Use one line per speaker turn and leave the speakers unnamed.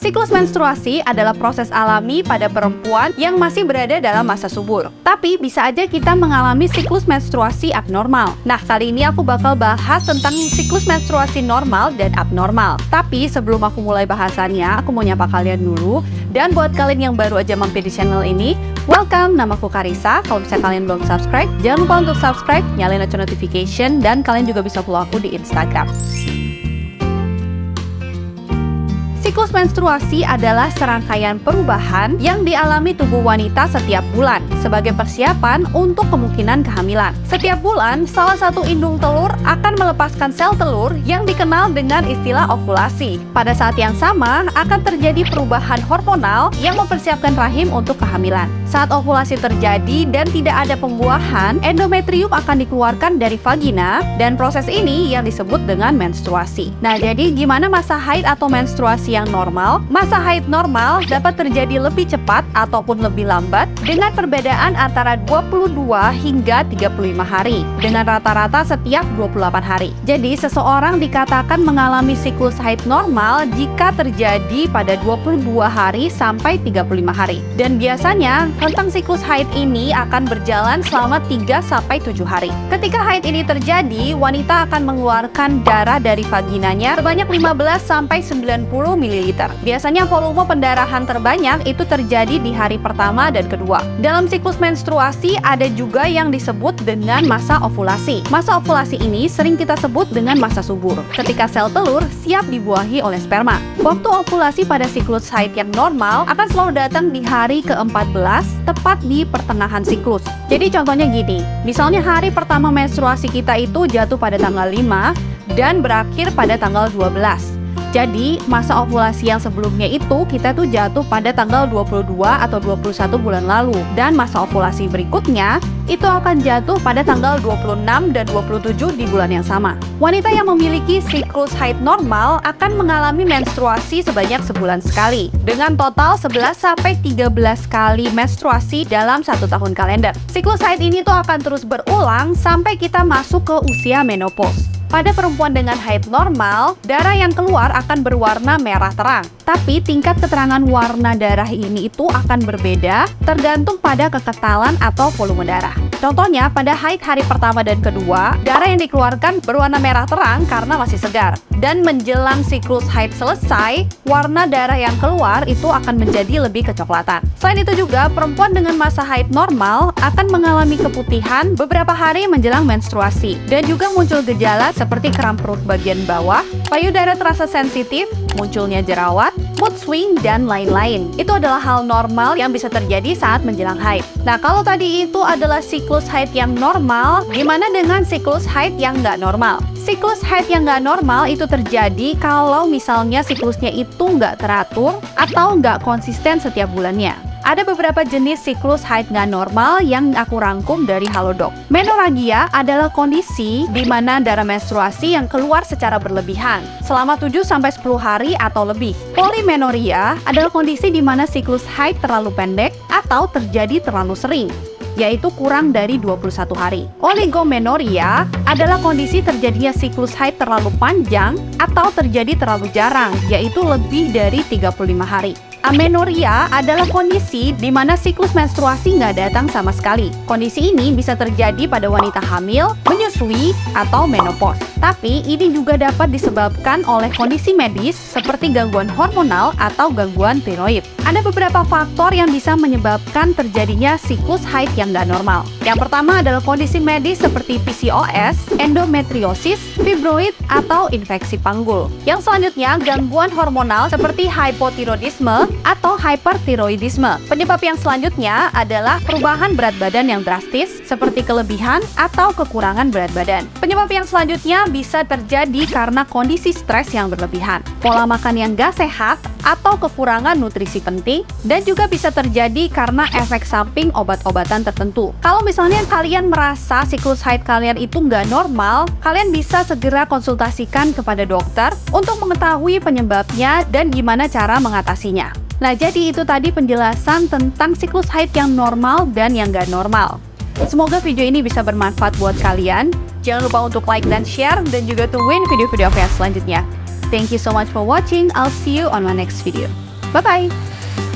Siklus menstruasi adalah proses alami pada perempuan yang masih berada dalam masa subur. Tapi bisa aja kita mengalami siklus menstruasi abnormal. Nah, kali ini aku bakal bahas tentang siklus menstruasi normal dan abnormal. Tapi sebelum aku mulai bahasannya, aku mau nyapa kalian dulu. Dan buat kalian yang baru aja mampir di channel ini, welcome, namaku Karissa. Kalau misalnya kalian belum subscribe, jangan lupa untuk subscribe, nyalain lonceng notification, dan kalian juga bisa follow aku di Instagram. Siklus menstruasi adalah serangkaian perubahan yang dialami tubuh wanita setiap bulan sebagai persiapan untuk kemungkinan kehamilan. Setiap bulan, salah satu indung telur akan melepaskan sel telur yang dikenal dengan istilah ovulasi. Pada saat yang sama, akan terjadi perubahan hormonal yang mempersiapkan rahim untuk kehamilan. Saat ovulasi terjadi dan tidak ada pembuahan, endometrium akan dikeluarkan dari vagina dan proses ini yang disebut dengan menstruasi. Nah, jadi gimana masa haid atau menstruasi yang normal? Masa haid normal dapat terjadi lebih cepat ataupun lebih lambat dengan perbedaan antara 22 hingga 35 hari dengan rata-rata setiap 28 hari. Jadi seseorang dikatakan mengalami siklus haid normal jika terjadi pada 22 hari sampai 35 hari. Dan biasanya rentang siklus haid ini akan berjalan selama 3 sampai 7 hari. Ketika haid ini terjadi, wanita akan mengeluarkan darah dari vaginanya sebanyak 15 sampai 90 ml. Biasanya volume pendarahan terbanyak itu terjadi di hari pertama dan kedua. Dalam siklus menstruasi ada juga yang disebut dengan masa ovulasi. Masa ovulasi ini sering kita sebut dengan masa subur, ketika sel telur siap dibuahi oleh sperma. Waktu ovulasi pada siklus haid yang normal akan selalu datang di hari ke-14, tepat di pertengahan siklus. Jadi contohnya gini, misalnya hari pertama menstruasi kita itu jatuh pada tanggal 5 dan berakhir pada tanggal 12. Jadi, masa ovulasi yang sebelumnya itu kita tuh jatuh pada tanggal 22 atau 21 bulan lalu. Dan masa ovulasi berikutnya itu akan jatuh pada tanggal 26 dan 27 di bulan yang sama. Wanita yang memiliki siklus haid normal akan mengalami menstruasi sebanyak sebulan sekali, dengan total 11 sampai 13 kali menstruasi dalam 1 tahun kalender. Siklus haid ini tuh akan terus berulang sampai kita masuk ke usia menopause. Pada perempuan dengan haid normal, darah yang keluar akan berwarna merah terang. Tapi tingkat keterangan warna darah ini itu akan berbeda tergantung pada kekentalan atau volume darah. Contohnya, pada haid hari pertama dan kedua, darah yang dikeluarkan berwarna merah terang karena masih segar. Dan menjelang siklus haid selesai, warna darah yang keluar itu akan menjadi lebih kecoklatan. Selain itu juga, perempuan dengan masa haid normal akan mengalami keputihan beberapa hari menjelang menstruasi. Dan juga muncul gejala seperti kram perut bagian bawah, payudara terasa sensitif, munculnya jerawat, mood swing, dan lain-lain. Itu adalah hal normal yang bisa terjadi saat menjelang haid. Nah, kalau tadi itu adalah siklus haid yang normal, gimana dengan siklus haid yang nggak normal? Siklus haid yang nggak normal itu terjadi kalau misalnya siklusnya itu nggak teratur atau nggak konsisten setiap bulannya. Ada beberapa jenis siklus haid nggak normal yang aku rangkum dari Halodoc. Menorrhagia adalah kondisi di mana darah menstruasi yang keluar secara berlebihan selama 7-10 hari atau lebih. Polymenorrhea adalah kondisi di mana siklus haid terlalu pendek atau terjadi terlalu sering, yaitu kurang dari 21 hari. Oligomenorrhea adalah kondisi terjadinya siklus haid terlalu panjang atau terjadi terlalu jarang, yaitu lebih dari 35 hari. Amenorrhea adalah kondisi di mana siklus menstruasi nggak datang sama sekali. Kondisi ini bisa terjadi pada wanita hamil, menyusui, atau menopause. Tapi ini juga dapat disebabkan oleh kondisi medis seperti gangguan hormonal atau gangguan tiroid. Ada beberapa faktor yang bisa menyebabkan terjadinya siklus haid yang nggak normal. Yang pertama adalah kondisi medis seperti PCOS, endometriosis, fibroid, atau infeksi panggul. Yang selanjutnya, gangguan hormonal seperti hypothyroidisme atau hyperthyroidisme. Penyebab yang selanjutnya adalah perubahan berat badan yang drastis seperti kelebihan atau kekurangan berat badan. Penyebab yang selanjutnya bisa terjadi karena kondisi stres yang berlebihan, pola makan yang gak sehat, atau kekurangan nutrisi penting, dan juga bisa terjadi karena efek samping obat-obatan tertentu. Kalau misalnya kalian merasa siklus haid kalian itu nggak normal, kalian bisa segera konsultasikan kepada dokter untuk mengetahui penyebabnya dan gimana cara mengatasinya. Nah, jadi itu tadi penjelasan tentang siklus haid yang normal dan yang nggak normal. Semoga video ini bisa bermanfaat buat kalian. Jangan lupa untuk like dan share, dan juga tungguin video-video aku yang selanjutnya. Thank you so much for watching. I'll see you on my next video. Bye-bye!